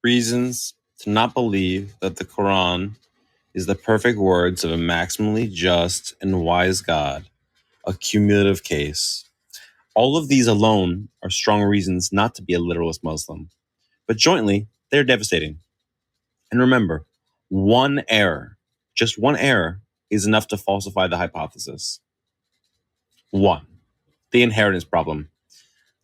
Reasons to not believe that the Quran is the perfect words of a maximally just and wise God, a cumulative case. All of these alone are strong reasons not to be a literalist Muslim, but jointly, they're devastating. And remember, one error, just one error, is enough to falsify the hypothesis. 1. The inheritance problem.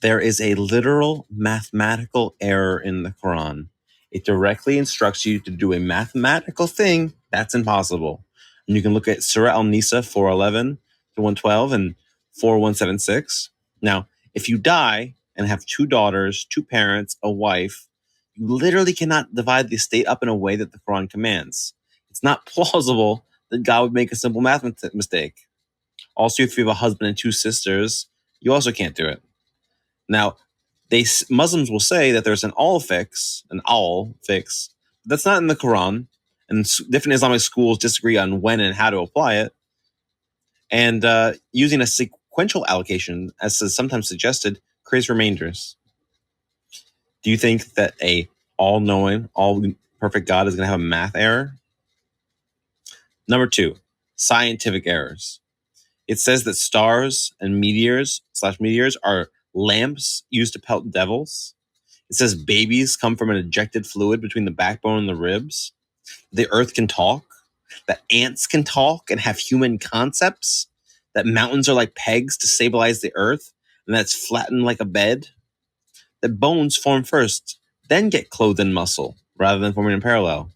There is a literal mathematical error in the Quran. It directly instructs you to do a mathematical thing that's impossible. And you can look at Surah Al-Nisa 411 to 112 and 4176. Now, if you die and have 2 daughters, 2 parents, a wife, you literally cannot divide the estate up in a way that the Quran commands. It's not plausible that God would make a simple math mistake. Also, if you have a husband and 2 sisters, you also can't do it. Now, Muslims will say that there's an all fix. That's not in the Quran, and different Islamic schools disagree on when and how to apply it. And using a sequential allocation, as is sometimes suggested, creates remainders. Do you think that a all-knowing, all-perfect God is going to have a math error? Number 2, scientific errors. It says that stars and meteors are lamps used to pelt devils. It says babies come from an ejected fluid between the backbone and the ribs. The earth can talk. That ants can talk and have human concepts. That mountains are like pegs to stabilize the earth, and that's flattened like a bed. That bones form first, then get clothed in muscle, rather than forming in parallel.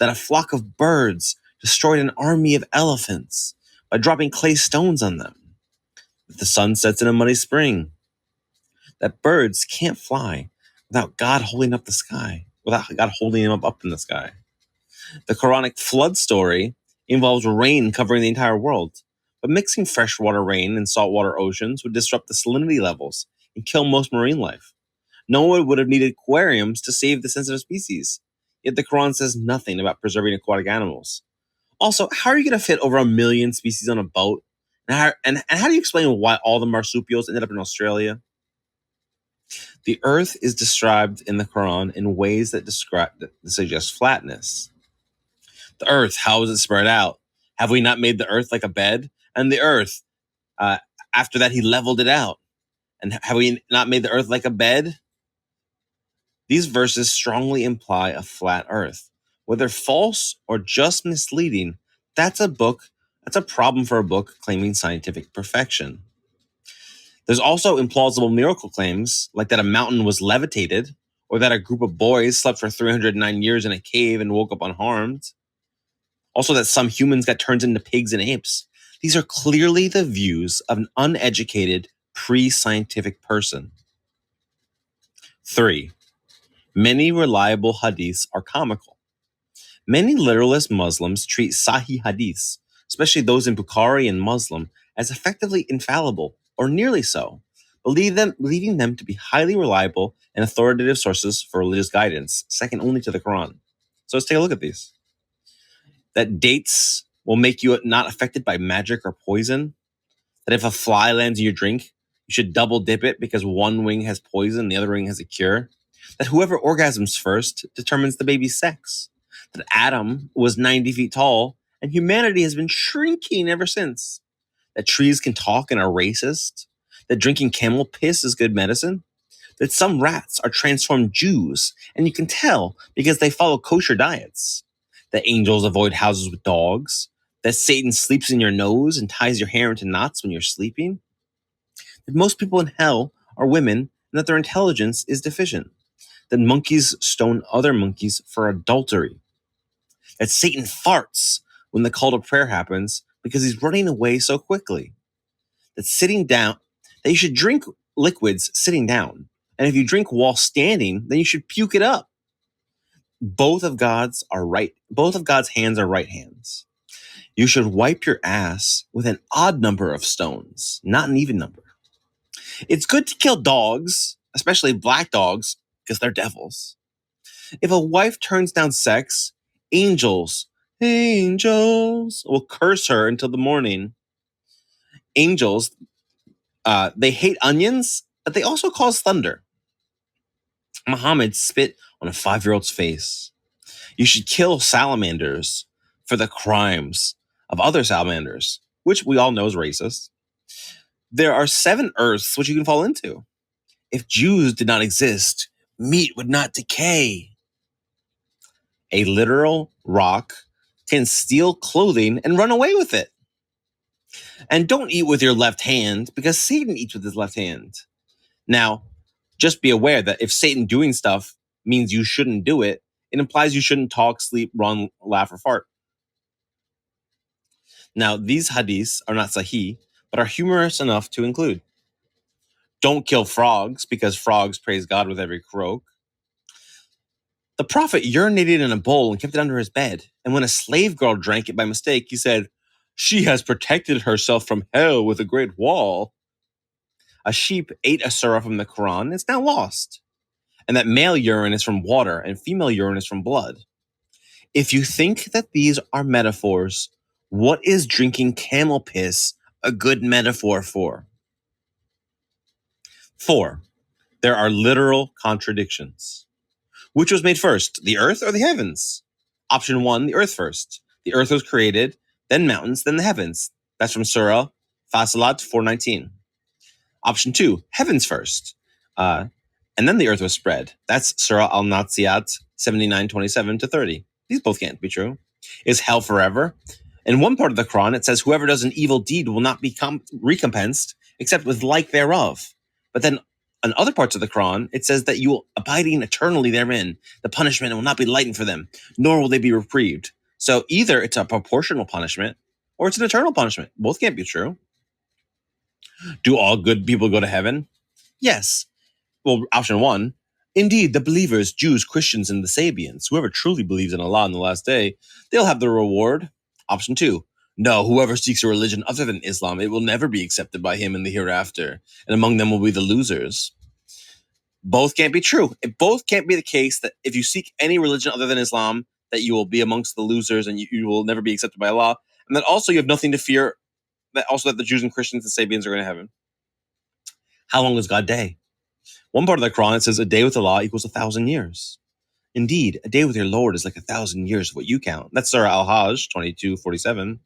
That a flock of birds destroyed an army of elephants by dropping clay stones on them. That the sun sets in a muddy spring. That birds can't fly without God holding up the sky, without God holding them up in the sky. The Quranic flood story involves rain covering the entire world, but mixing freshwater rain and saltwater oceans would disrupt the salinity levels and kill most marine life. No one would have needed aquariums to save the sensitive species, yet the Quran says nothing about preserving aquatic animals. Also, how are you going to fit over 1 million species on a boat? And how do you explain why all the marsupials ended up in Australia? The earth is described in the Quran in ways that suggest flatness. The earth, how is it spread out? Have we not made the earth like a bed? And the earth, after that, he leveled it out. And have we not made the earth like a bed? These verses strongly imply a flat earth. Whether false or just misleading, that's a problem for a book claiming scientific perfection. There's also implausible miracle claims, like that a mountain was levitated, or that a group of boys slept for 309 years in a cave and woke up unharmed. Also, that some humans got turned into pigs and apes. These are clearly the views of an uneducated, pre-scientific person. 3. Many reliable hadiths are comical. Many literalist Muslims treat Sahih hadiths, especially those in Bukhari and Muslim, as effectively infallible, or nearly so, believing them to be highly reliable and authoritative sources for religious guidance, second only to the Quran. So let's take a look at these. That dates will make you not affected by magic or poison. That if a fly lands in your drink, you should double dip it because one wing has poison, the other wing has a cure. That whoever orgasms first determines the baby's sex. That Adam was 90 feet tall and humanity has been shrinking ever since. That trees can talk and are racist. That drinking camel piss is good medicine. That some rats are transformed Jews, and you can tell because they follow kosher diets. That angels avoid houses with dogs. That Satan sleeps in your nose and ties your hair into knots when you're sleeping. That most people in hell are women and that their intelligence is deficient. That monkeys stone other monkeys for adultery. That Satan farts when the call to prayer happens because he's running away so quickly. That you should drink liquids sitting down. And if you drink while standing, then you should puke it up. Both of God's hands are right hands. You should wipe your ass with an odd number of stones, not an even number. It's good to kill dogs, especially black dogs, because they're devils. If a wife turns down sex, angels will curse her until the morning. Angels, they hate onions, but they also cause thunder. Muhammad spit on a 5-year-old's face. You should kill salamanders for the crimes of other salamanders, which we all know is racist. There are 7 earths which you can fall into. If Jews did not exist, meat would not decay. A literal rock can steal clothing and run away with it. And don't eat with your left hand because Satan eats with his left hand. Now, just be aware that if Satan doing stuff means you shouldn't do it, it implies you shouldn't talk, sleep, run, laugh, or fart. Now, these hadiths are not sahih, but are humorous enough to include. Don't kill frogs because frogs praise God with every croak. The prophet urinated in a bowl and kept it under his bed. And when a slave girl drank it by mistake, he said, "She has protected herself from hell with a great wall." A sheep ate a surah from the Quran. It's now lost. And that male urine is from water and female urine is from blood. If you think that these are metaphors, what is drinking camel piss a good metaphor for? 4. There are literal contradictions. Which was made first, the earth or the heavens? Option 1, the earth first. The earth was created, then mountains, then the heavens. That's from Surah Fasilat 419. Option 2, heavens first. And then the earth was spread. That's Surah Al-Naziat 79:27-30. These both can't be true. Is hell forever? In one part of the Quran, it says whoever does an evil deed will not be recompensed except with like thereof. But then in other parts of the Quran, it says that you will abiding eternally therein. The punishment will not be lightened for them, nor will they be reprieved. So either it's a proportional punishment or it's an eternal punishment. Both can't be true. Do all good people go to heaven? Yes. Well, option 1, indeed, the believers, Jews, Christians, and the Sabians, whoever truly believes in Allah in the last day, they'll have the reward. Option 2, no, whoever seeks a religion other than Islam, it will never be accepted by him in the hereafter, and among them will be the losers. Both can't be true. It both can't be the case that if you seek any religion other than Islam, that you will be amongst the losers and you will never be accepted by Allah, and that also you have nothing to fear, that also that the Jews and Christians and Sabians are going to heaven. How long is God day? One part of the Quran, it says a day with Allah equals 1,000 years. Indeed, a day with your Lord is like 1,000 years of what you count. That's Surah Al-Hajj 22:47.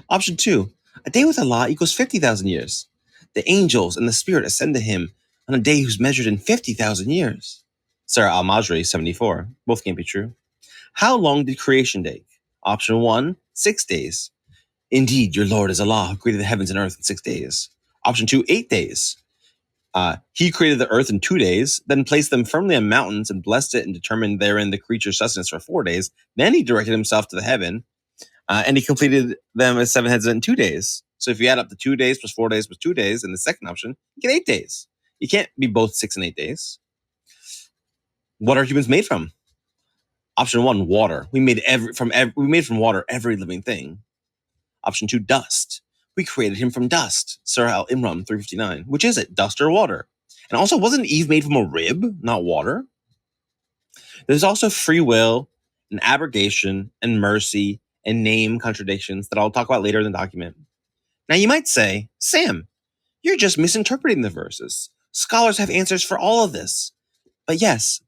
Option 2, a day with Allah equals 50,000 years. The angels and the spirit ascend to him on a day who's measured in 50,000 years. Surah Al-Majri 74. Both can't be true. How long did creation take? Option 1, 6 days. Indeed, your Lord is Allah who created the heavens and earth in 6 days. Option 2, 8 days. He created the earth in 2 days, then placed them firmly on mountains and blessed it and determined therein the creature's sustenance for 4 days. Then he directed himself to the heaven, and he completed them as 7 heads in 2 days. So if you add up the 2 days plus 4 days plus 2 days in the second option, you get 8 days. You can't be both 6 and 8 days. What are humans made from? Option 1, water. We made from water every living thing. Option 2, dust. We created him from dust. Surah Al-Imran 359. Which is it, dust or water? And also, wasn't Eve made from a rib, not water? There's also free will and abrogation and mercy and name contradictions that I'll talk about later in the document. Now you might say, Sam, you're just misinterpreting the verses. Scholars have answers for all of this. But yes,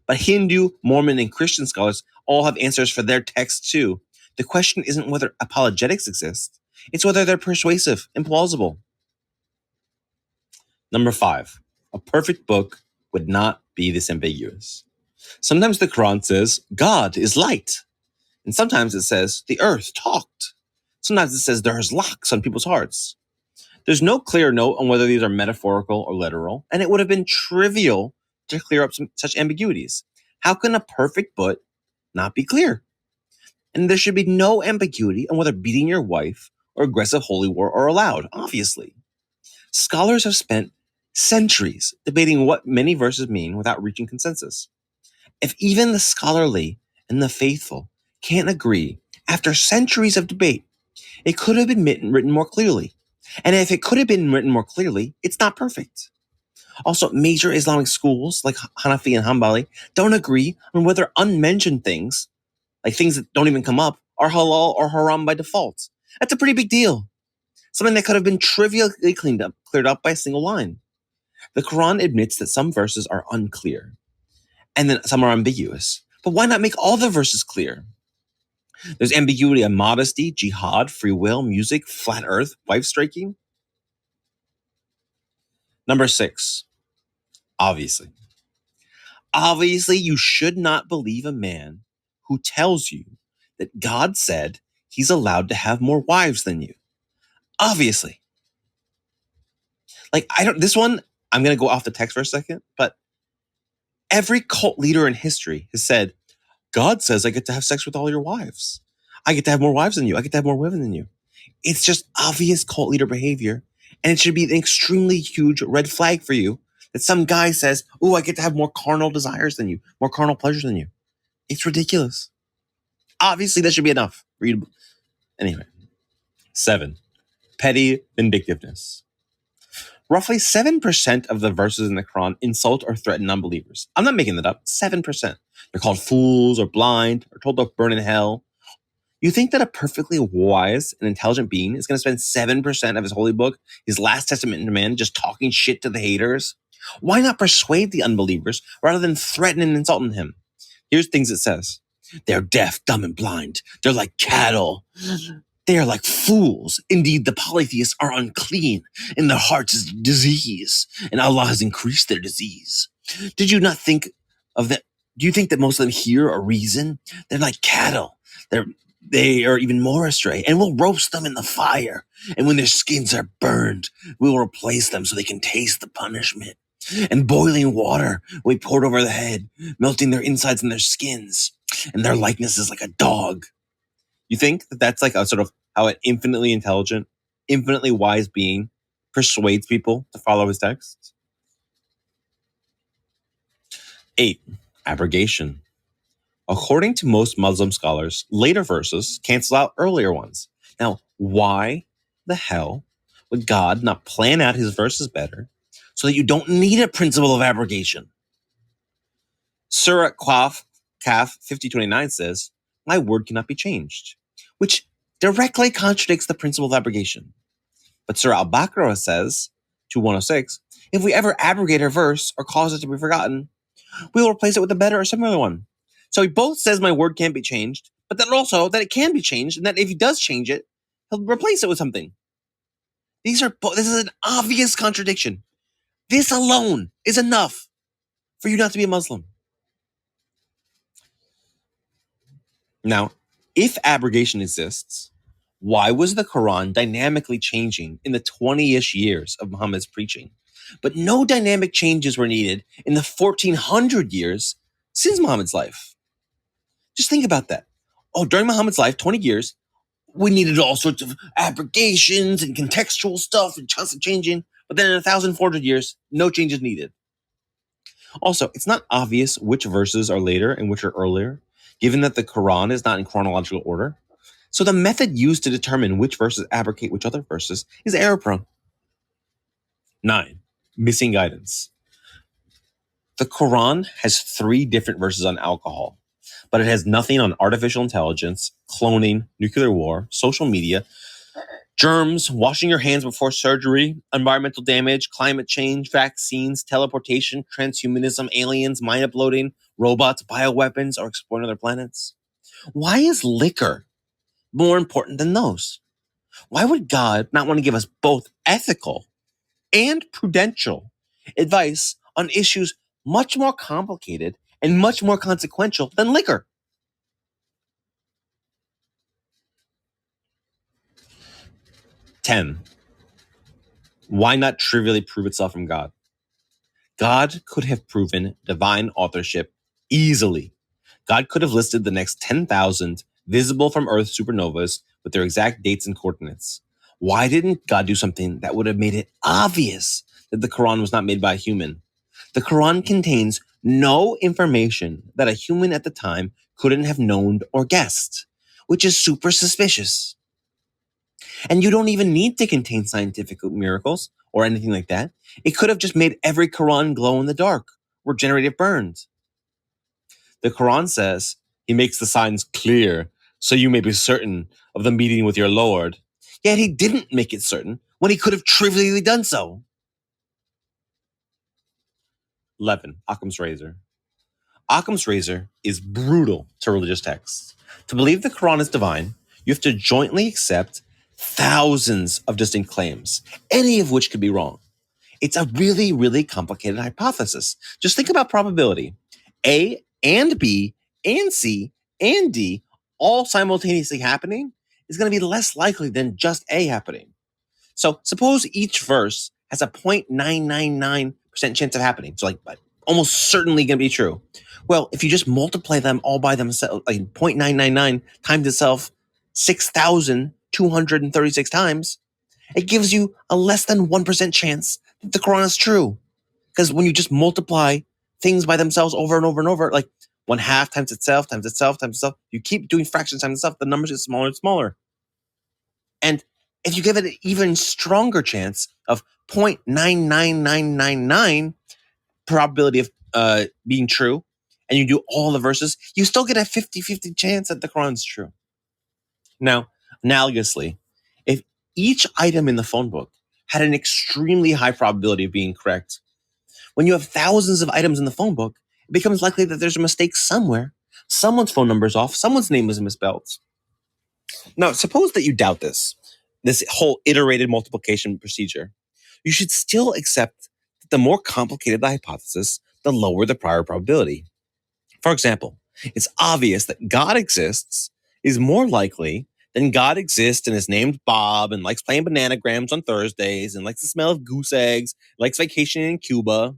but Hindu, Mormon, and Christian scholars all have answers for their texts too. The question isn't whether apologetics exist, it's whether they're persuasive and plausible. Number 5, a perfect book would not be this ambiguous. Sometimes the Quran says, God is light. And sometimes it says, the earth talked. Sometimes it says there's locks on people's hearts. There's no clear note on whether these are metaphorical or literal, and it would have been trivial to clear up such ambiguities. How can a perfect book not be clear? And there should be no ambiguity on whether beating your wife or aggressive holy war are allowed, obviously. Scholars have spent centuries debating what many verses mean without reaching consensus. If even the scholarly and the faithful can't agree after centuries of debate, it could have been written more clearly. And if it could have been written more clearly, it's not perfect. Also, major Islamic schools like Hanafi and Hanbali don't agree on whether unmentioned things, like things that don't even come up, are halal or haram by default. That's a pretty big deal. Something that could have been trivially cleared up by a single line. The Quran admits that some verses are unclear, and then some are ambiguous. But why not make all the verses clear? There's ambiguity on modesty, jihad, free will, music, flat earth, wife striking. Number 6, obviously. Obviously, you should not believe a man who tells you that God said he's allowed to have more wives than you. Obviously. Like, this one, I'm going to go off the text for a second, but every cult leader in history has said, God says I get to have sex with all your wives. I get to have more wives than you. I get to have more women than you. It's just obvious cult leader behavior. And it should be an extremely huge red flag for you that some guy says, oh, I get to have more carnal desires than you, more carnal pleasures than you. It's ridiculous. Obviously, that should be enough. Anyway. 7, petty vindictiveness. Roughly 7% of the verses in the Quran insult or threaten unbelievers. I'm not making that up. 7%. They're called fools or blind or told to burn in hell. You think that a perfectly wise and intelligent being is going to spend 7% of his holy book, his last testament to man, just talking shit to the haters? Why not persuade the unbelievers rather than threaten and insult him? Here's things it says. They're deaf, dumb, and blind. They're like cattle. They are like fools. Indeed, the polytheists are unclean, and their hearts is disease, and Allah has increased their disease. Did you not think of that? Do you think that most of them hear or reason? They're like cattle. They are even more astray, and we'll roast them in the fire. And when their skins are burned, we will replace them so they can taste the punishment. And boiling water will be poured over the head, melting their insides and their skins. And their likeness is like a dog. You think that that's like a sort of how an infinitely intelligent, infinitely wise being persuades people to follow his texts? 8, abrogation. According to most Muslim scholars, later verses cancel out earlier ones. Now, why the hell would God not plan out his verses better so that you don't need a principle of abrogation? Surah Kaf 50:29 says, my word cannot be changed, which directly contradicts the principle of abrogation. But Surah Al-Baqarah says, 2106, if we ever abrogate a verse or cause it to be forgotten, we will replace it with a better or similar one. So he both says my word can't be changed, but then also that it can be changed, and that if he does change it, he'll replace it with something. This is an obvious contradiction. This alone is enough for you not to be a Muslim. Now, if abrogation exists, why was the Quran dynamically changing in the 20-ish years of Muhammad's preaching, but no dynamic changes were needed in the 1400 years since Muhammad's life? Just think about that. Oh, during Muhammad's life, 20 years, we needed all sorts of abrogations and contextual stuff and constant changing. But then in 1,400 years, no changes needed. Also, it's not obvious which verses are later and which are earlier, given that the Quran is not in chronological order. So the method used to determine which verses abrogate which other verses is error-prone. 9, missing guidance. The Quran has 3 different verses on alcohol, but it has nothing on artificial intelligence, cloning, nuclear war, social media, germs, washing your hands before surgery, environmental damage, climate change, vaccines, teleportation, transhumanism, aliens, mind uploading, robots, bioweapons, or exploring other planets. Why is liquor more important than those? Why would God not want to give us both ethical and prudential advice on issues much more complicated and much more consequential than liquor? 10, why not trivially prove itself from God? God could have proven divine authorship easily. God could have listed the next 10,000 visible from Earth supernovas with their exact dates and coordinates. Why didn't God do something that would have made it obvious that the Quran was not made by a human? The Quran contains no information that a human at the time couldn't have known or guessed, which is super suspicious. And you don't even need to contain scientific miracles or anything like that. It could have just made every Quran glow in the dark or generate it burned. The Quran says, he makes the signs clear so you may be certain of the meeting with your Lord. Yet he didn't make it certain when he could have trivially done so. 11, Occam's razor. Occam's razor is brutal to religious texts. To believe the Quran is divine, you have to jointly accept thousands of distinct claims, any of which could be wrong. It's a really, really complicated hypothesis. Just think about probability. A and B and C and D all simultaneously happening is going to be less likely than just A happening. So suppose each verse has a 0.999% chance of happening. So almost certainly going to be true. Well, if you just multiply them all by themselves, like 0.999 times itself 6,236 times, it gives you a less than 1% chance that the Quran is true. Because when you just multiply things by themselves over and over and over, like 1/2 times itself, times itself, times itself, you keep doing fractions times itself, the numbers get smaller and smaller. And if you give it an even stronger chance of 0.99999 probability of being true, and you do all the verses, you still get a 50-50 chance that the Quran is true. Now, analogously, if each item in the phone book had an extremely high probability of being correct, when you have thousands of items in the phone book, it becomes likely that there's a mistake somewhere. Someone's phone number is off. Someone's name is misspelled. Now, suppose that you doubt this whole iterated multiplication procedure. You should still accept that the more complicated the hypothesis, the lower the prior probability. For example, it's obvious that God exists is more likely than God exists and is named Bob and likes playing bananagrams on Thursdays and likes the smell of goose eggs, likes vacationing in Cuba.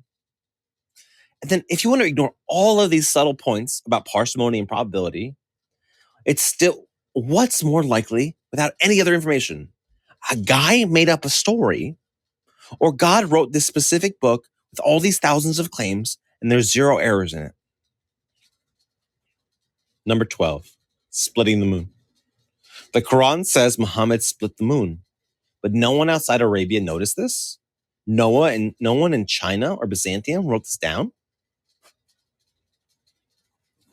And then if you want to ignore all of these subtle points about parsimony and probability, it's still what's more likely without any other information? A guy made up a story, or God wrote this specific book with all these thousands of claims and there's 0 errors in it. Number 12, splitting the moon. The Quran says Muhammad split the moon, but no one outside Arabia noticed this. No one in China or Byzantium wrote this down.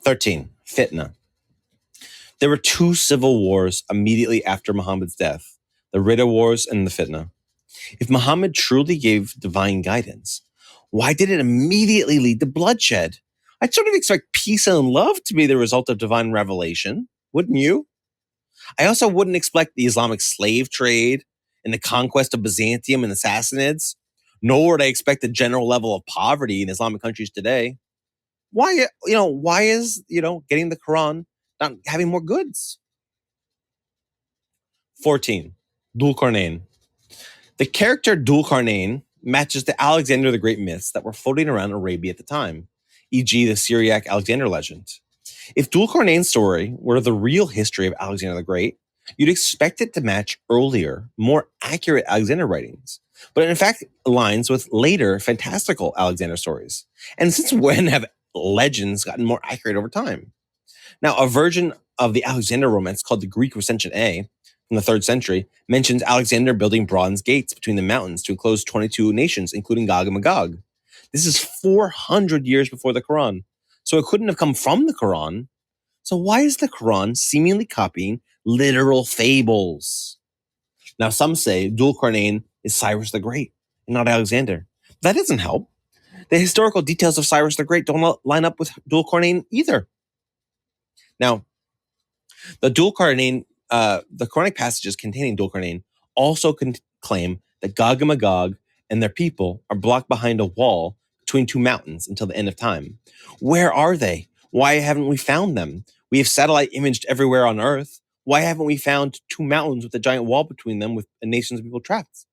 13, fitna. There were 2 civil wars immediately after Muhammad's death, the Ridda Wars and the fitna. If Muhammad truly gave divine guidance, why did it immediately lead to bloodshed? I'd sort of expect peace and love to be the result of divine revelation, wouldn't you? I also wouldn't expect the Islamic slave trade and the conquest of Byzantium and the Sassanids, nor would I expect a general level of poverty in Islamic countries today. Why is getting the Quran not having more goods? 14, Dhul Qarnayn. The character Dhul Qarnayn matches the Alexander the Great myths that were floating around Arabia at the time, e.g. the Syriac Alexander legend. If Dhul Qarnayn's story were the real history of Alexander the Great, you'd expect it to match earlier, more accurate Alexander writings, but in fact aligns with later fantastical Alexander stories. And since when have legends gotten more accurate over time? Now, a version of the Alexander romance called the Greek Recension A from the 3rd century mentions Alexander building bronze gates between the mountains to enclose 22 nations, including Gog and Magog. This is 400 years before the Quran, so it couldn't have come from the Quran. So why is the Quran seemingly copying literal fables? Now, some say Dhul Qarnayn is Cyrus the Great and not Alexander. That doesn't help. The historical details of Cyrus the Great don't line up with Dhul Qarnayn either. Now, the Quranic passages containing Dhul Qarnayn also claim that Gog and Magog and their people are blocked behind a wall between 2 mountains until the end of time. Where are they? Why haven't we found them? We have satellite imaged everywhere on Earth. Why haven't we found 2 mountains with a giant wall between them with nations of people trapped?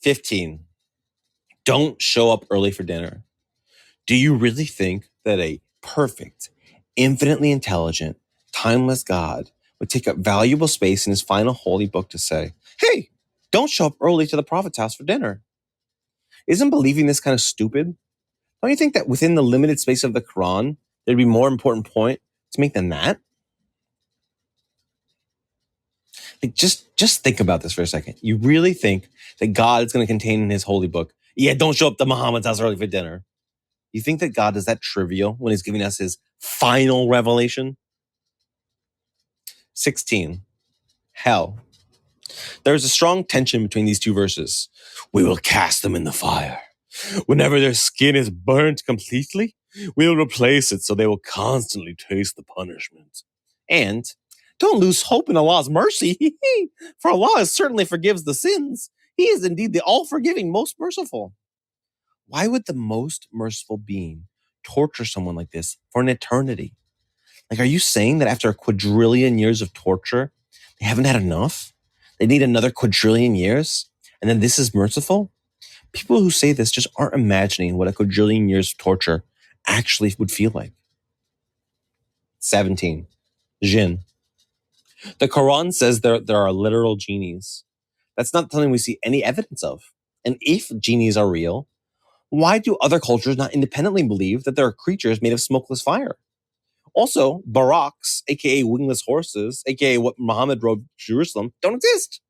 15, don't show up early for dinner. Do you really think that a perfect, infinitely intelligent, timeless God would take up valuable space in his final holy book to say, hey, don't show up early to the prophet's house for dinner? Isn't believing this kind of stupid? Don't you think that within the limited space of the Quran, there'd be more important point to make than that? Like, just think about this for a second. You really think that God is going to contain in his holy book, yeah, don't show up to Muhammad's house early for dinner? You think that God is that trivial when he's giving us his final revelation? 16, hell. There is a strong tension between these 2 verses. We will cast them in the fire. Whenever their skin is burnt completely, we'll replace it so they will constantly taste the punishment. And don't lose hope in Allah's mercy, for Allah certainly forgives the sins. He is indeed the all-forgiving, most merciful. Why would the most merciful being torture someone like this for an eternity? Like, are you saying that after a quadrillion years of torture, they haven't had enough? They need another quadrillion years? And then this is merciful? People who say this just aren't imagining what a quadrillion years of torture actually would feel like. 17. Jinn. The Quran says there are literal genies. That's not something we see any evidence of. And if genies are real, why do other cultures not independently believe that there are creatures made of smokeless fire? Also, baraks, aka wingless horses, aka what Muhammad rode to Jerusalem, don't exist.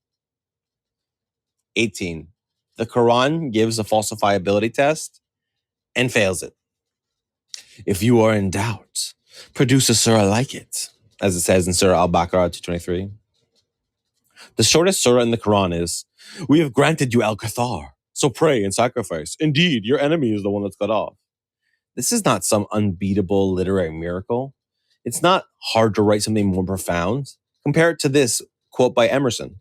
18. The Quran gives a falsifiability test and fails it. If you are in doubt, produce a surah like it, as it says in Surah Al-Baqarah 223. The shortest surah in the Quran is, "We have granted you Al-Kathar, so pray and sacrifice. Indeed, your enemy is the one that's cut off." This is not some unbeatable literary miracle. It's not hard to write something more profound. Compare it to this quote by Emerson.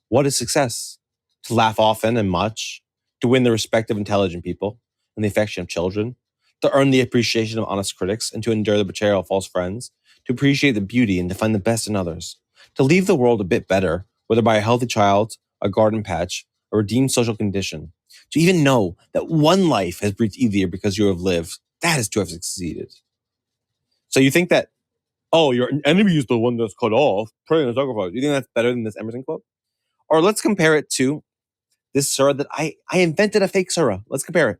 What is success? To laugh often and much, to win the respect of intelligent people and the affection of children, to earn the appreciation of honest critics and to endure the betrayal of false friends, to appreciate the beauty and to find the best in others, to leave the world a bit better, whether by a healthy child, a garden patch, a redeemed social condition, to even know that one life has breathed easier because you have lived, that is to have succeeded. So you think that, oh, your enemy is the one that's cut off, pray and sacrifice. You think that's better than this Emerson quote? Or let's compare it to this surah that I invented a fake surah. Let's compare it.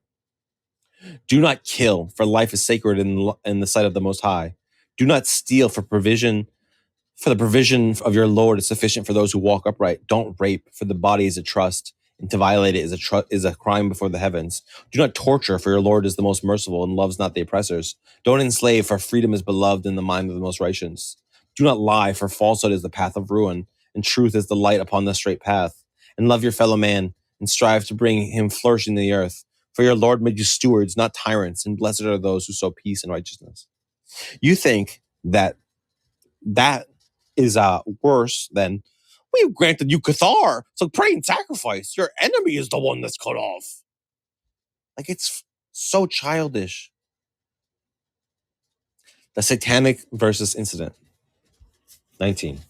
Do not kill, for life is sacred in the sight of the Most High. Do not steal, for the provision of your Lord is sufficient for those who walk upright. Don't rape, for the body is a trust, and to violate it is a crime before the heavens. Do not torture, for your Lord is the most merciful and loves not the oppressors. Don't enslave, for freedom is beloved in the mind of the most righteous. Do not lie, for falsehood is the path of ruin, and truth is the light upon the straight path. And love your fellow man, and strive to bring him flourishing in the earth. For your Lord made you stewards, not tyrants, and blessed are those who sow peace and righteousness. You think that is worse than, we've granted you Cathar, so pray and sacrifice. Your enemy is the one that's cut off. Like, it's so childish. The satanic versus incident. 19.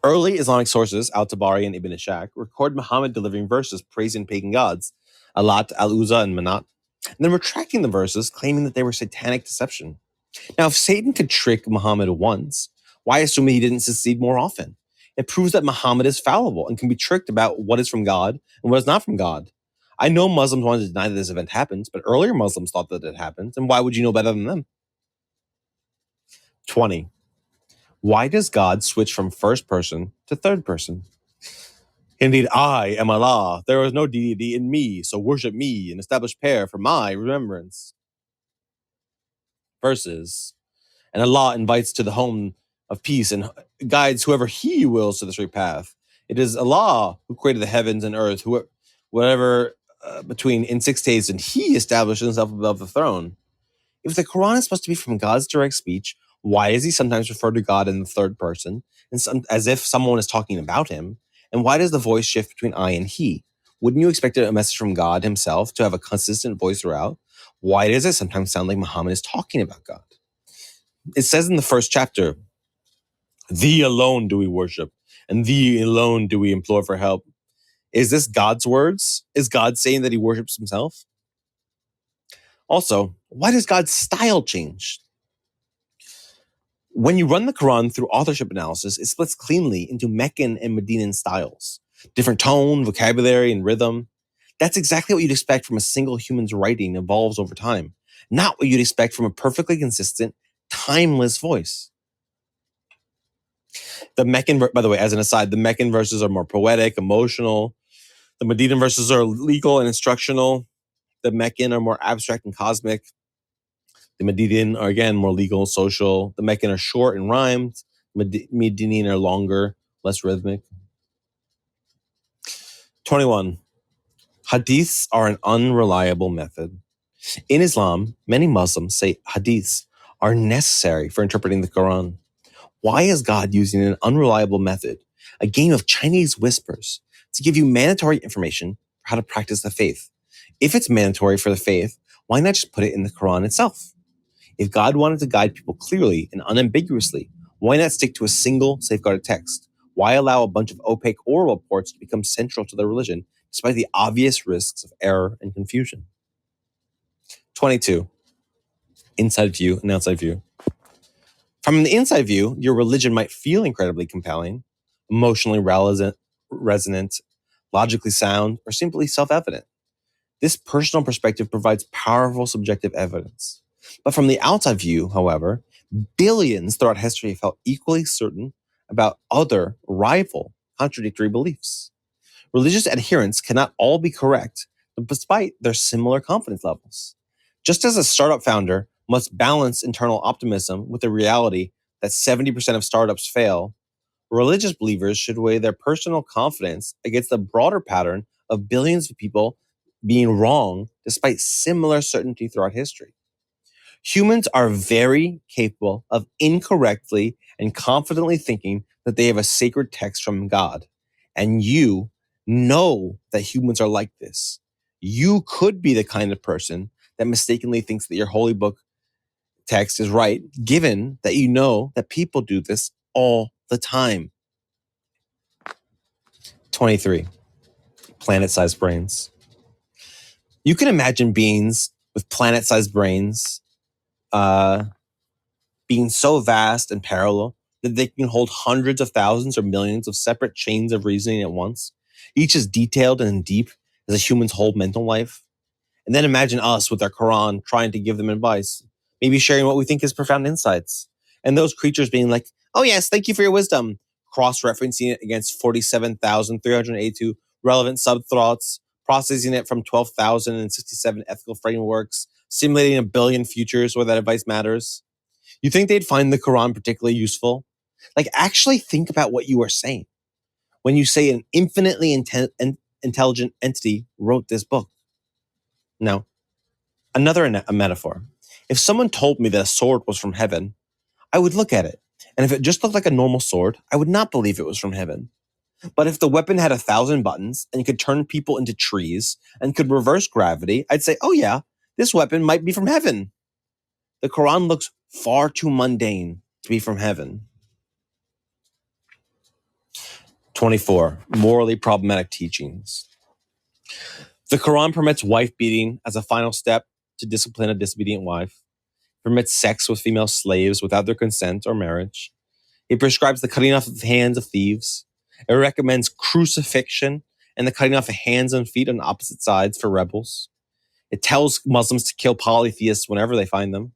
Early Islamic sources, Al-Tabari and Ibn Ishaq, record Muhammad delivering verses praising pagan gods, Alat, Al-Uzza, and Manat, and then retracting the verses, claiming that they were satanic deception. Now, if Satan could trick Muhammad once, why assume that he didn't succeed more often? It proves that Muhammad is fallible and can be tricked about what is from God and what is not from God. I know Muslims wanted to deny that this event happened, but earlier Muslims thought that it happened, and why would you know better than them? 20. Why does God switch from first person to third person? Indeed, I am Allah. There is no deity in me, so worship me and establish prayer for my remembrance. Verses. And Allah invites to the home of peace and guides whoever He wills to the straight path. It is Allah who created the heavens and earth, whatever between in 6 days, and He established Himself above the throne. If the Quran is supposed to be from God's direct speech, why does He sometimes refer to God in the third person, and as if someone is talking about Him? And why does the voice shift between I and He? Wouldn't you expect a message from God Himself to have a consistent voice throughout? Why does it sometimes sound like Muhammad is talking about God? It says in the first chapter, Thee alone do we worship, and Thee alone do we implore for help. Is this God's words? Is God saying that He worships Himself? Also, why does God's style change? When you run the Quran through authorship analysis, it splits cleanly into Meccan and Medinan styles. Different tone, vocabulary, and rhythm. That's exactly what you'd expect from a single human's writing evolves over time, not what you'd expect from a perfectly consistent, timeless voice. The Meccan, by the way, as an aside, the Meccan verses are more poetic, emotional. The Medinan verses are legal and instructional. The Meccan are more abstract and cosmic. The Medinan are, again, more legal, social. The Meccan are short and rhymed. Medinan are longer, less rhythmic. 21. Hadiths are an unreliable method. In Islam, many Muslims say hadiths are necessary for interpreting the Quran. Why is God using an unreliable method, a game of Chinese whispers, to give you mandatory information for how to practice the faith? If it's mandatory for the faith, why not just put it in the Quran itself? If God wanted to guide people clearly and unambiguously, why not stick to a single safeguarded text? Why allow a bunch of opaque oral reports to become central to their religion, despite the obvious risks of error and confusion? 22. Inside view and outside view. From the inside view, your religion might feel incredibly compelling, emotionally resonant, logically sound, or simply self-evident. This personal perspective provides powerful subjective evidence. But from the outside view, however, billions throughout history felt equally certain about other rival contradictory beliefs. Religious adherents cannot all be correct, despite their similar confidence levels. Just as a startup founder must balance internal optimism with the reality that 70% of startups fail, religious believers should weigh their personal confidence against the broader pattern of billions of people being wrong despite similar certainty throughout history. Humans are very capable of incorrectly and confidently thinking that they have a sacred text from God. And you know that humans are like this. You could be the kind of person that mistakenly thinks that your holy book text is right, given that you know that people do this all the time. 23. Planet-sized brains. You can imagine beings with planet-sized brains being so vast and parallel that they can hold hundreds of thousands or millions of separate chains of reasoning at once, each as detailed and deep as a human's whole mental life. And then imagine us with our Quran trying to give them advice, maybe sharing what we think is profound insights. And those creatures being like, oh yes, thank you for your wisdom, cross-referencing it against 47,382 relevant sub-thoughts, processing it from 12,067 ethical frameworks, simulating a billion futures where that advice matters. You think they'd find the Quran particularly useful? Like, actually think about what you are saying when you say an infinitely intelligent entity wrote this book. Now, a metaphor. If someone told me that a sword was from heaven, I would look at it. And if it just looked like a normal sword, I would not believe it was from heaven. But if the weapon had 1,000 buttons and could turn people into trees and could reverse gravity, I'd say, oh yeah, this weapon might be from heaven. The Quran looks far too mundane to be from heaven. 24. Morally problematic teachings. The Quran permits wife beating as a final step to discipline a disobedient wife. It permits sex with female slaves without their consent or marriage. It prescribes the cutting off of the hands of thieves. It recommends crucifixion and the cutting off of hands and feet on opposite sides for rebels. It tells Muslims to kill polytheists whenever they find them.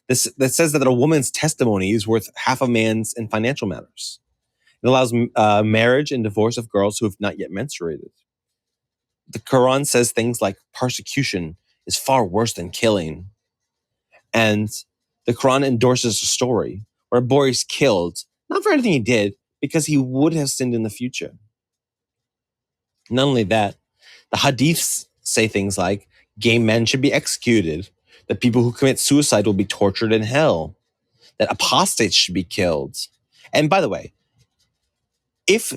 That says that a woman's testimony is worth half a man's in financial matters. It allows marriage and divorce of girls who have not yet menstruated. The Quran says things like persecution is far worse than killing. And the Quran endorses a story where a boy is killed, not for anything he did, because he would have sinned in the future. Not only that, the hadiths say things like gay men should be executed, that people who commit suicide will be tortured in hell, that apostates should be killed. And by the way, if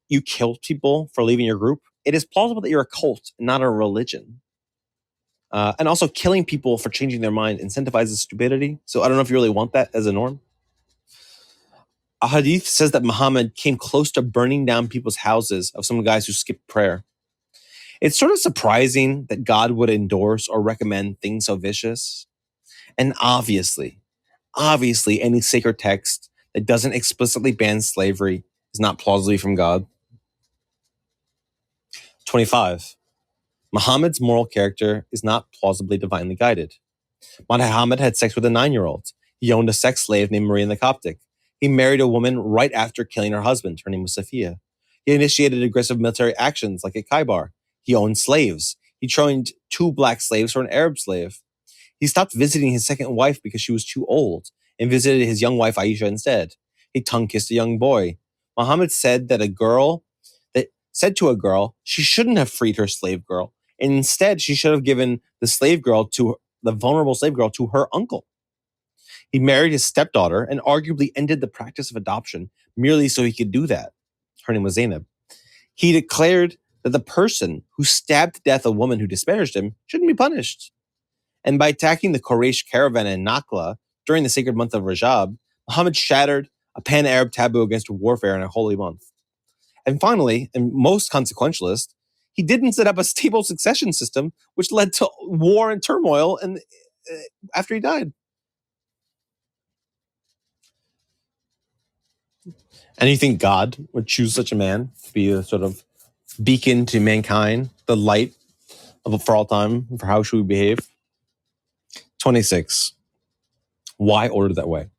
you kill people for leaving your group, it is plausible that you're a cult, not a religion. And also, killing people for changing their mind incentivizes stupidity. So I don't know if you really want that as a norm. A hadith says that Muhammad came close to burning down people's houses of some guys who skipped prayer. It's sort of surprising that God would endorse or recommend things so vicious. And obviously, any sacred text that doesn't explicitly ban slavery is not plausibly from God. 25. Muhammad's moral character is not plausibly divinely guided. Muhammad had sex with a 9-year-old. He owned a sex slave named Maria in the Coptic. He married a woman right after killing her husband. Her name was Safiya. He initiated aggressive military actions like at Khaybar. He owned slaves. He trained 2 black slaves for an Arab slave. He stopped visiting his second wife because she was too old and visited his young wife Aisha instead. He tongue-kissed a young boy. Muhammad said to a girl she shouldn't have freed her slave girl And instead, she should have given the vulnerable slave girl to her uncle. He married his stepdaughter and arguably ended the practice of adoption merely so he could do that. Her name was Zainab. He declared that the person who stabbed to death a woman who disparaged him shouldn't be punished. And by attacking the Quraysh caravan in Nakla during the sacred month of Rajab, Muhammad shattered a pan-Arab taboo against warfare in a holy month. And finally, and most consequentialist, he didn't set up a stable succession system, which led to war and turmoil after he died. And you think God would choose such a man to be a sort of beacon to mankind, the light for all time, for how should we behave? 26. Why ordered that way?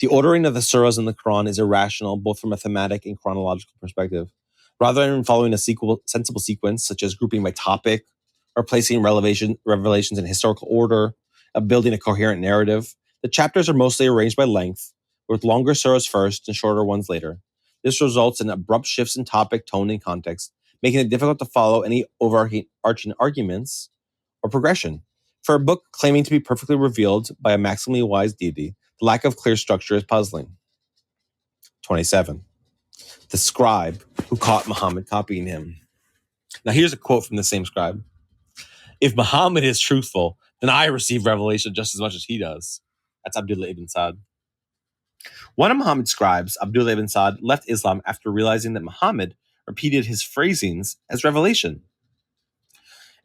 The ordering of the surahs in the Quran is irrational, both from a thematic and chronological perspective. Rather than following a sensible sequence, such as grouping by topic, or placing revelations in historical order, of building a coherent narrative, the chapters are mostly arranged by length, with longer surahs first and shorter ones later. This results in abrupt shifts in topic, tone, and context, making it difficult to follow any overarching arguments or progression. For a book claiming to be perfectly revealed by a maximally wise deity, the lack of clear structure is puzzling. 27. The scribe who caught Muhammad copying him. Now here's a quote from the same scribe. If Muhammad is truthful, then I receive revelation just as much as he does. That's Abdullah ibn Sa'd. One of Muhammad's scribes, Abdullah ibn Sa'd, left Islam after realizing that Muhammad repeated his phrasings as revelation.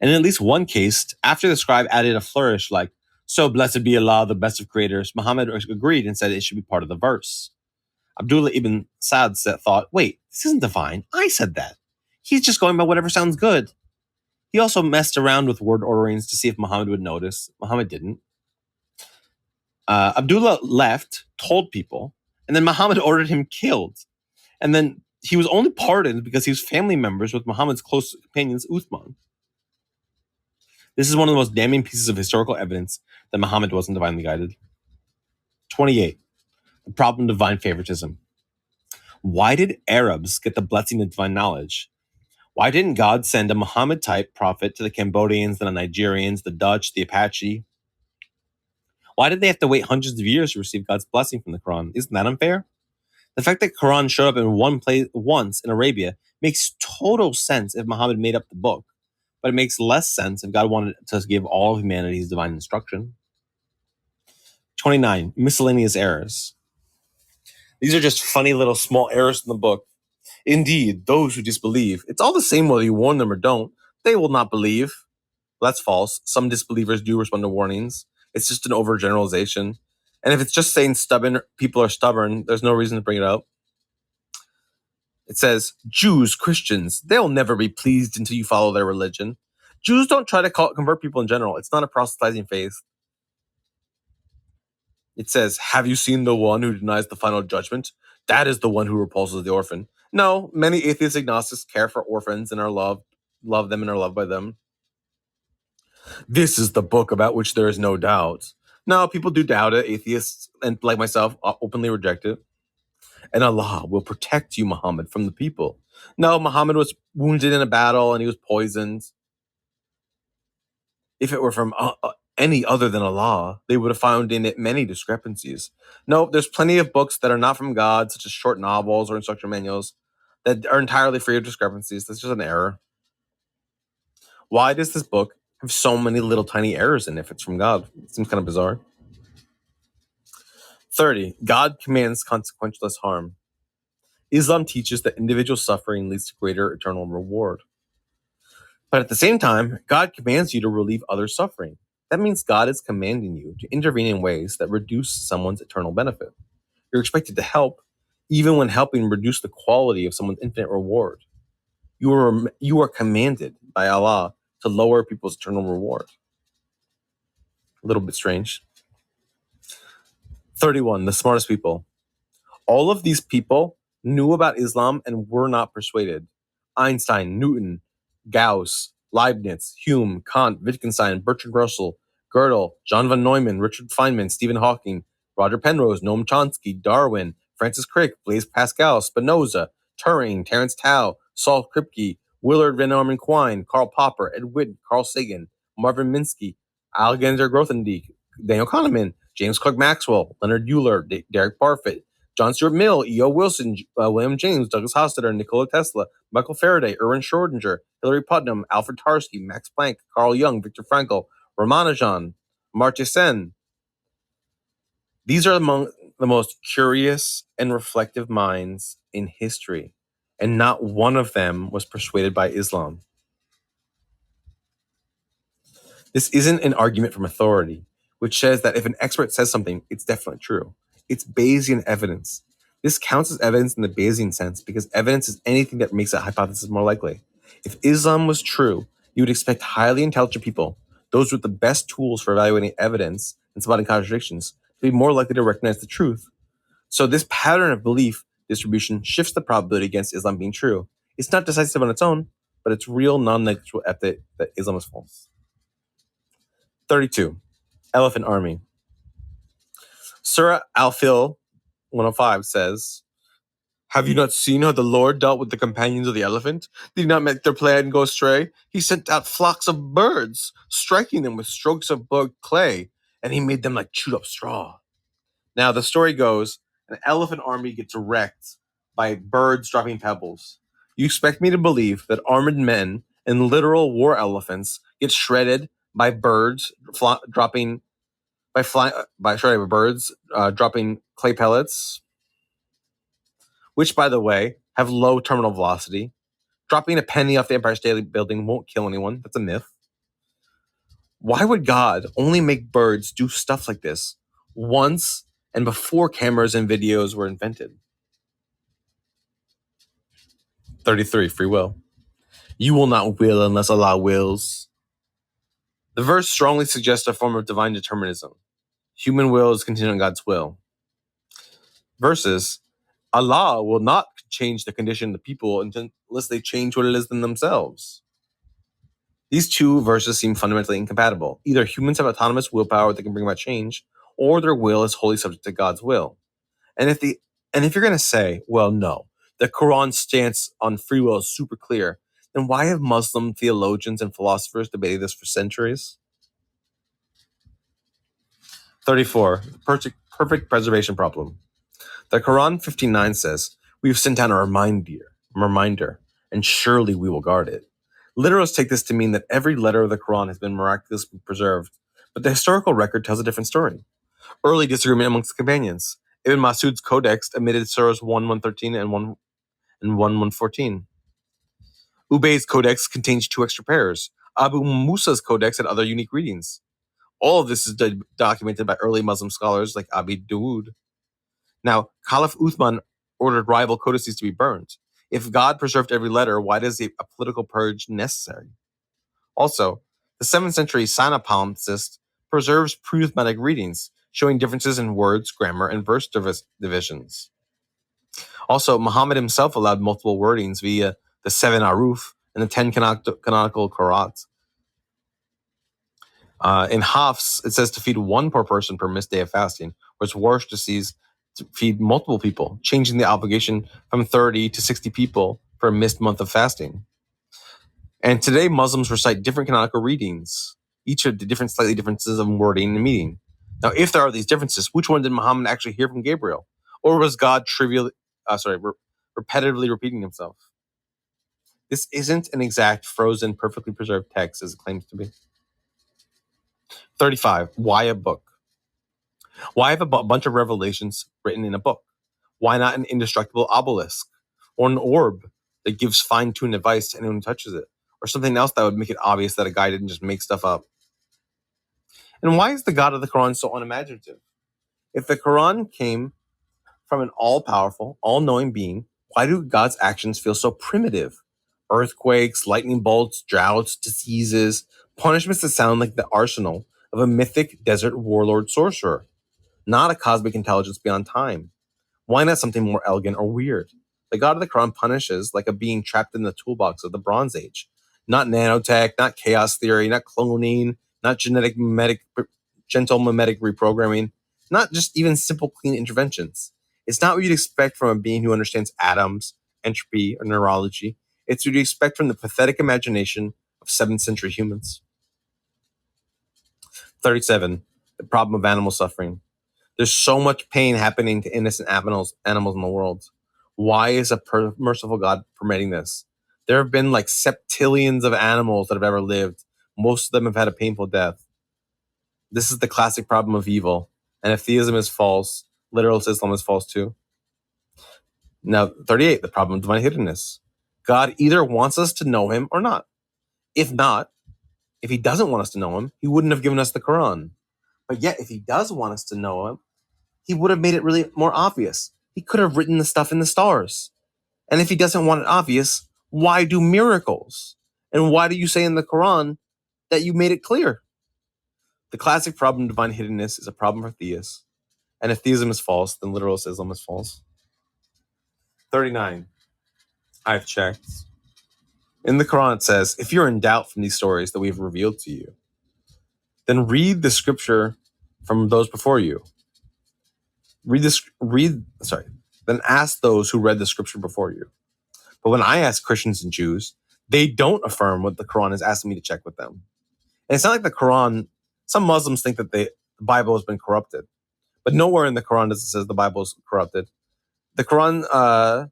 And in at least one case, after the scribe added a flourish like, "So blessed be Allah, the best of creators," Muhammad agreed and said it should be part of the verse. Abdullah ibn Sa'd thought, wait, this isn't divine. I said that. He's just going by whatever sounds good. He also messed around with word orderings to see if Muhammad would notice. Muhammad didn't. Abdullah left, told people, and then Muhammad ordered him killed. And then he was only pardoned because he was family members with Muhammad's close companions, Uthman. This is one of the most damning pieces of historical evidence that Muhammad wasn't divinely guided. 28. The problem of divine favoritism. Why did Arabs get the blessing of divine knowledge? Why didn't God send a Muhammad-type prophet to the Cambodians, the Nigerians, the Dutch, the Apache? Why did they have to wait hundreds of years to receive God's blessing from the Quran? Isn't that unfair? The fact that Quran showed up in one place once in Arabia makes total sense if Muhammad made up the book, but it makes less sense if God wanted to give all of humanity his divine instruction. 29. Miscellaneous errors. These are just funny little small errors in the book. Indeed, those who disbelieve, it's all the same whether you warn them or don't, they will not believe. Well, that's false. Some disbelievers do respond to warnings. It's just an overgeneralization. And if it's just saying stubborn people are stubborn, there's no reason to bring it up. It says, Jews, Christians, they'll never be pleased until you follow their religion. Jews don't try to convert people in general. It's not a proselytizing faith. It says, have you seen the one who denies the final judgment? That is the one who repulses the orphan. No, many atheist agnostics care for orphans and love them and are loved by them. This is the book about which there is no doubt. No, people do doubt it. Atheists, and like myself, openly reject it. And Allah will protect you, Muhammad, from the people. No, Muhammad was wounded in a battle and he was poisoned. If it were from any other than Allah, they would have found in it many discrepancies. No, there's plenty of books that are not from God, such as short novels or instruction manuals, that are entirely free of discrepancies. That's just an error. Why does this book have so many little tiny errors in it if it's from God? It seems kind of bizarre. 30. God commands consequentialist harm. Islam teaches that individual suffering leads to greater eternal reward. But at the same time, God commands you to relieve others' suffering. That means God is commanding you to intervene in ways that reduce someone's eternal benefit. You're expected to help, even when helping reduce the quality of someone's infinite reward. You are commanded by Allah to lower people's eternal reward. A little bit strange. 31. The smartest people. All of these people knew about Islam and were not persuaded. Einstein, Newton, Gauss, Leibniz, Hume, Kant, Wittgenstein, Bertrand Russell, Gödel, John von Neumann, Richard Feynman, Stephen Hawking, Roger Penrose, Noam Chomsky, Darwin, Francis Crick, Blaise Pascal, Spinoza, Turing, Terence Tao, Saul Kripke, Willard Van Orman Quine, Karl Popper, Ed Whitten, Carl Sagan, Marvin Minsky, Alexander Grothendieck, Daniel Kahneman, James Clerk Maxwell, Leonard Euler, Derek Parfit, John Stuart Mill, E.O. Wilson, William James, Douglas Hofstadter, Nikola Tesla, Michael Faraday, Erwin Schrödinger, Hilary Putnam, Alfred Tarski, Max Planck, Carl Jung, Viktor Frankl, Ramanujan, Amartya Sen. These are among the most curious and reflective minds in history, and not one of them was persuaded by Islam. This isn't an argument from authority, which says that if an expert says something, it's definitely true. It's Bayesian evidence. This counts as evidence in the Bayesian sense because evidence is anything that makes a hypothesis more likely. If Islam was true, you would expect highly intelligent people, those with the best tools for evaluating evidence and spotting contradictions, to be more likely to recognize the truth. So this pattern of belief distribution shifts the probability against Islam being true. It's not decisive on its own, but it's real non-negligible evidence that Islam is false. 32. Elephant Army. Surah Al-Fil 105 says, "Have you not seen how the Lord dealt with the companions of the elephant? Did he not make their plan go astray? He sent out flocks of birds, striking them with strokes of burnt clay, and he made them like chewed up straw." Now, the story goes, an elephant army gets wrecked by birds dropping pebbles. You expect me to believe that armored men and literal war elephants get shredded by birds dropping clay pellets, which, by the way, have low terminal velocity. Dropping a penny off the Empire State Building won't kill anyone. That's a myth. Why would God only make birds do stuff like this once and before cameras and videos were invented? 33. Free will. You will not will unless Allah wills. The verse strongly suggests a form of divine determinism. Human will is contingent on God's will. Versus, Allah will not change the condition of the people unless they change what it is in themselves. These two verses seem fundamentally incompatible. Either humans have autonomous willpower that can bring about change, or their will is wholly subject to God's will. And if you're going to say, well, no, the Quran's stance on free will is super clear, then why have Muslim theologians and philosophers debated this for centuries? 34. Perfect preservation problem. The Quran 15:9 says, "We have sent down a reminder, and surely we will guard it." Literalists take this to mean that every letter of the Quran has been miraculously preserved, but the historical record tells a different story. Early disagreement amongst the companions. Ibn Masud's codex omitted surahs 1:113 and 1:114. Ubay's codex contains 2 extra pairs. Abu Musa's codex had other unique readings. All of this is documented by early Muslim scholars like Abi Dawood. Now, Caliph Uthman ordered rival codices to be burned. If God preserved every letter, why is a political purge necessary? Also, the 7th century Sinai palimpsest preserves pre-Uthmanic readings, showing differences in words, grammar, and verse divisions. Also, Muhammad himself allowed multiple wordings via the 7 Aruf and the 10 canonical Qur'at. In Hafs, it says to feed 1 per person per missed day of fasting, whereas Warsh sees to feed multiple people, changing the obligation from 30 to 60 people for a missed month of fasting. And today, Muslims recite different canonical readings, each of the different slightly differences of wording and meaning. Now, if there are these differences, which one did Muhammad actually hear from Gabriel? Or was God repetitively repeating himself? This isn't an exact, frozen, perfectly preserved text as it claims to be. 35. Why a book? Why have a bunch of revelations written in a book? Why not an indestructible obelisk? Or an orb that gives fine-tuned advice to anyone who touches it? Or something else that would make it obvious that a guy didn't just make stuff up? And why is the God of the Quran so unimaginative? If the Quran came from an all-powerful, all-knowing being, why do God's actions feel so primitive? Earthquakes, lightning bolts, droughts, diseases, punishments that sound like the arsenal of a mythic desert warlord sorcerer, not a cosmic intelligence beyond time. Why not something more elegant or weird? The God of the Quran punishes like a being trapped in the toolbox of the Bronze Age. Not nanotech, not chaos theory, not cloning, not gentle mimetic reprogramming, not just even simple clean interventions. It's not what you'd expect from a being who understands atoms, entropy, or neurology. It's what you expect from the pathetic imagination of 7th century humans. 37. The problem of animal suffering. There's so much pain happening to innocent animals in the world. Why is a merciful God permitting this? There have been like septillions of animals that have ever lived. Most of them have had a painful death. This is the classic problem of evil. And if theism is false, literalist Islam is false too. Now, 38, the problem of divine hiddenness. God either wants us to know him or not. If not, if he doesn't want us to know him, he wouldn't have given us the Quran. But yet, if he does want us to know him, he would have made it really more obvious. He could have written the stuff in the stars. And if he doesn't want it obvious, why do miracles? And why do you say in the Quran that you made it clear? The classic problem of divine hiddenness is a problem for theists. And if theism is false, then literalist Islam is false. 39. I've checked. In the Quran it says, if you're in doubt from these stories that we have revealed to you, then read the scripture from those before you. Then ask those who read the scripture before you. But when I ask Christians and Jews, they don't affirm what the Quran is asking me to check with them. And it's not like the Quran, some Muslims think that the Bible has been corrupted. But nowhere in the Quran does it say the Bible is corrupted. The Quran,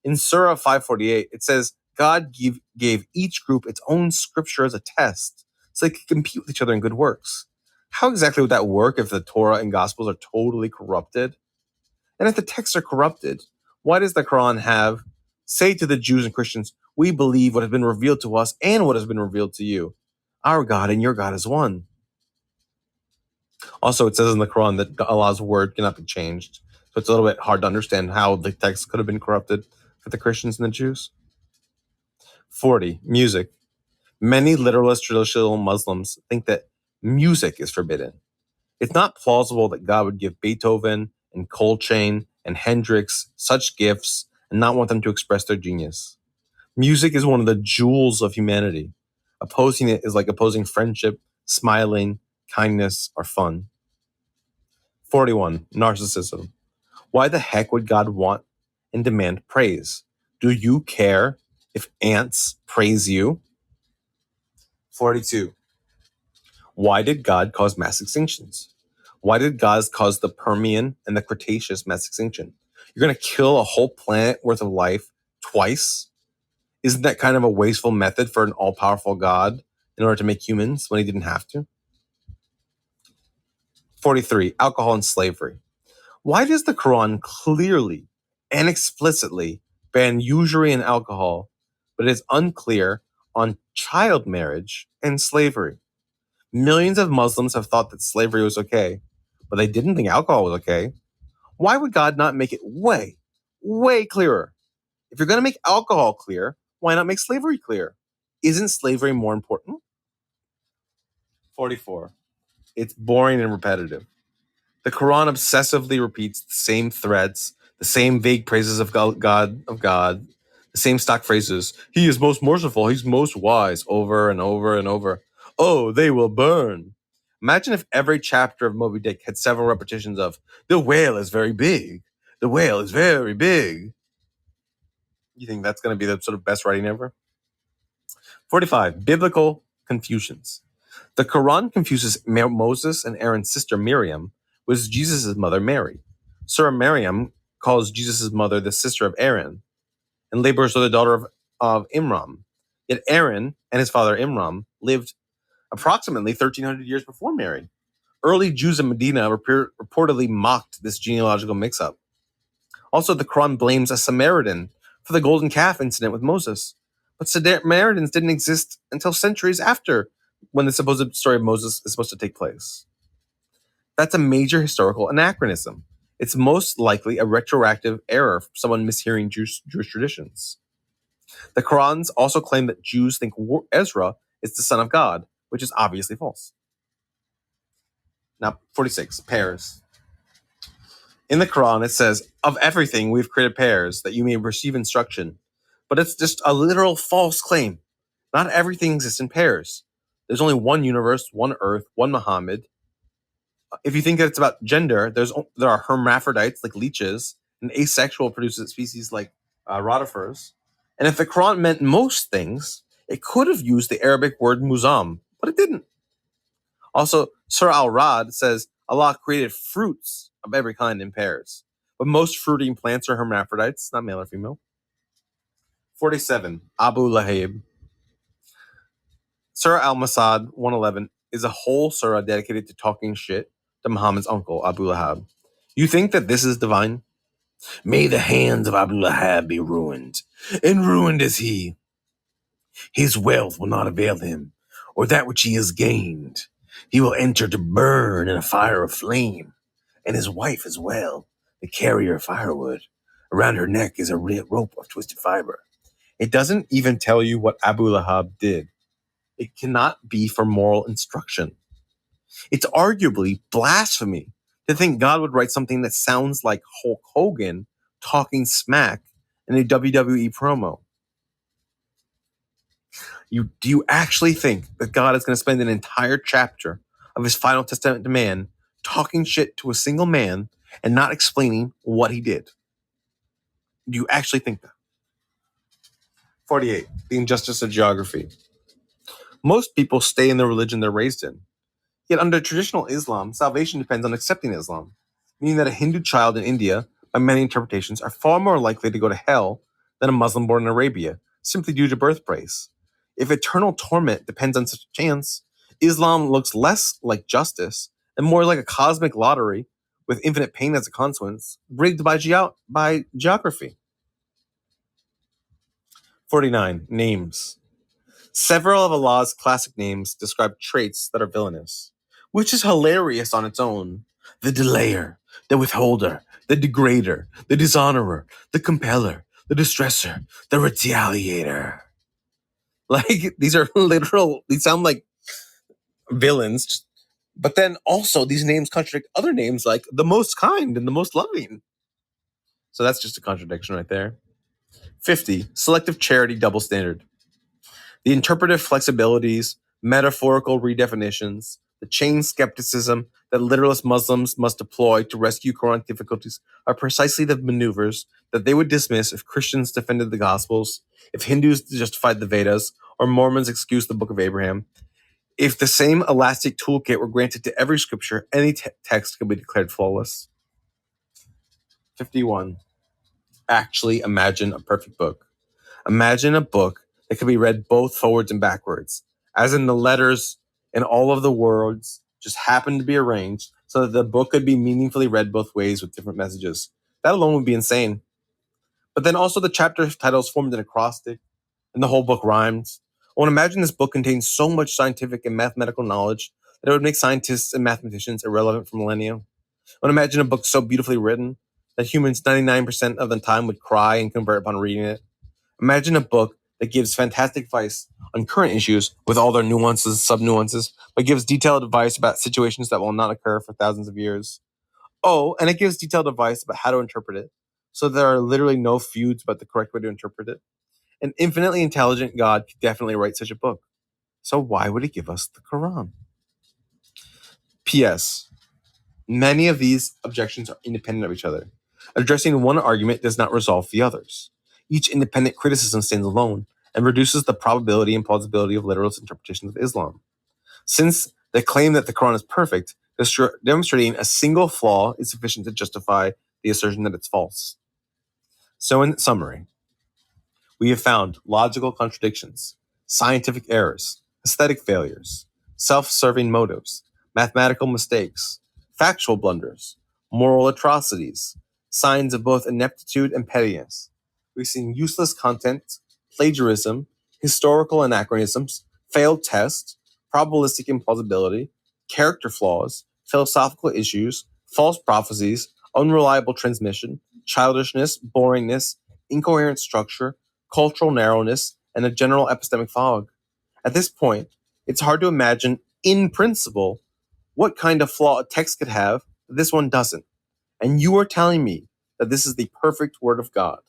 in Surah 548, it says, God gave each group its own scripture as a test so they could compete with each other in good works. How exactly would that work if the Torah and Gospels are totally corrupted? And if the texts are corrupted, why does the Quran say to the Jews and Christians, we believe what has been revealed to us and what has been revealed to you. Our God and your God is one. Also, it says in the Quran that Allah's word cannot be changed. So it's a little bit hard to understand how the text could have been corrupted for the Christians and the Jews. 40. Music. Many literalist traditional Muslims think that music is forbidden. It's not plausible that God would give Beethoven and Coltrane and Hendrix such gifts and not want them to express their genius. Music is one of the jewels of humanity. Opposing it is like opposing friendship, smiling, kindness, or fun. 41. Narcissism. Why the heck would God want and demand praise? Do you care if ants praise you? 42. Why did God cause mass extinctions? Why did God cause the Permian and the Cretaceous mass extinction? You're going to kill a whole planet worth of life twice? Isn't that kind of a wasteful method for an all-powerful God in order to make humans when he didn't have to? 43. Alcohol and slavery. Why does the Quran clearly and explicitly ban usury and alcohol, but it is unclear on child marriage and slavery? Millions of Muslims have thought that slavery was okay, but they didn't think alcohol was okay. Why would God not make it way, way clearer? If you're going to make alcohol clear, why not make slavery clear? Isn't slavery more important? 44. It's boring and repetitive. The Quran obsessively repeats the same threads, the same vague praises of God, the same stock phrases. He is most merciful, he's most wise, over and over and over. Oh, they will burn. Imagine if every chapter of Moby Dick had several repetitions of, the whale is very big. The whale is very big. You think that's going to be the sort of best writing ever? 45. Biblical confusions. The Quran confuses Moses and Aaron's sister Miriam with Jesus' mother Mary. Surah Maryam calls Jesus' mother the sister of Aaron, and labors with the daughter of Imran. Yet Aaron and his father Imran lived approximately 1,300 years before Mary. Early Jews in Medina reportedly mocked this genealogical mix-up. Also, the Quran blames a Samaritan for the golden calf incident with Moses. But Samaritans didn't exist until centuries after when the supposed story of Moses is supposed to take place. That's a major historical anachronism. It's most likely a retroactive error from someone mishearing Jewish traditions. The Qurans also claim that Jews think Ezra is the son of God, which is obviously false. Now, 46, pairs. In the Quran, it says, of everything we've created pairs that you may receive instruction. But it's just a literal false claim. Not everything exists in pairs. There's only one universe, one earth, one Muhammad. If you think that it's about gender, there are hermaphrodites like leeches, and asexual produces species like rotifers. And if the Quran meant most things, it could have used the Arabic word muzam, but it didn't. Also, Surah Al-Ra'd says Allah created fruits of every kind in pairs, but most fruiting plants are hermaphrodites, not male or female. 47. Abu Lahab. Surah Al-Masad 111 is a whole surah dedicated to talking shit to Muhammad's uncle, Abu Lahab. You think that this is divine? May the hands of Abu Lahab be ruined, and ruined is he. His wealth will not avail him, or that which he has gained. He will enter to burn in a fire of flame, and his wife as well, the carrier of firewood. Around her neck is a rope of twisted fiber. It doesn't even tell you what Abu Lahab did. It cannot be for moral instruction. It's arguably blasphemy to think God would write something that sounds like Hulk Hogan talking smack in a WWE promo. Do you actually think that God is going to spend an entire chapter of his final testament to man talking shit to a single man and not explaining what he did? Do you actually think that? 48. The injustice of geography. Most people stay in the religion they're raised in. Yet under traditional Islam, salvation depends on accepting Islam, meaning that a Hindu child in India, by many interpretations, are far more likely to go to hell than a Muslim born in Arabia, simply due to birthplace. If eternal torment depends on such a chance, Islam looks less like justice and more like a cosmic lottery with infinite pain as a consequence, rigged by geography. 49. Names. Several of Allah's classic names describe traits that are villainous, which is hilarious on its own. The delayer, the withholder, the degrader, the dishonorer, the compeller, the distresser, the retaliator. Like, these are literal, these sound like villains, but then also these names contradict other names like the most kind and the most loving. So that's just a contradiction right there. 50. Selective charity double standard. The interpretive flexibilities, metaphorical redefinitions, the chain skepticism that literalist Muslims must deploy to rescue Quranic difficulties are precisely the maneuvers that they would dismiss if Christians defended the Gospels, if Hindus justified the Vedas, or Mormons excused the Book of Abraham. If the same elastic toolkit were granted to every scripture, any text could be declared flawless. 51. Actually imagine a perfect book. Imagine a book that could be read both forwards and backwards, as in the letters and all of the words just happen to be arranged so that the book could be meaningfully read both ways with different messages. That alone would be insane. But then also the chapter titles formed an acrostic, and the whole book rhymes. I want to imagine this book contains so much scientific and mathematical knowledge that it would make scientists and mathematicians irrelevant for millennia. I want to imagine a book so beautifully written that humans 99% of the time would cry and convert upon reading it. Imagine a book that gives fantastic advice on current issues with all their nuances, sub-nuances, but gives detailed advice about situations that will not occur for thousands of years. Oh, and it gives detailed advice about how to interpret it, so there are literally no feuds about the correct way to interpret it. An infinitely intelligent God could definitely write such a book. So why would he give us the Quran? P.S. Many of these objections are independent of each other. Addressing one argument does not resolve the others. Each independent criticism stands alone and reduces the probability and plausibility of literalist interpretations of Islam. Since the claim that the Quran is perfect, demonstrating a single flaw is sufficient to justify the assertion that it's false. So in summary, we have found logical contradictions, scientific errors, aesthetic failures, self-serving motives, mathematical mistakes, factual blunders, moral atrocities, signs of both ineptitude and pettiness. We've seen useless content, plagiarism, historical anachronisms, failed tests, probabilistic implausibility, character flaws, philosophical issues, false prophecies, unreliable transmission, childishness, boringness, incoherent structure, cultural narrowness, and a general epistemic fog. At this point, it's hard to imagine, in principle, what kind of flaw a text could have that this one doesn't. And you are telling me that this is the perfect word of God.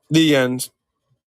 The end.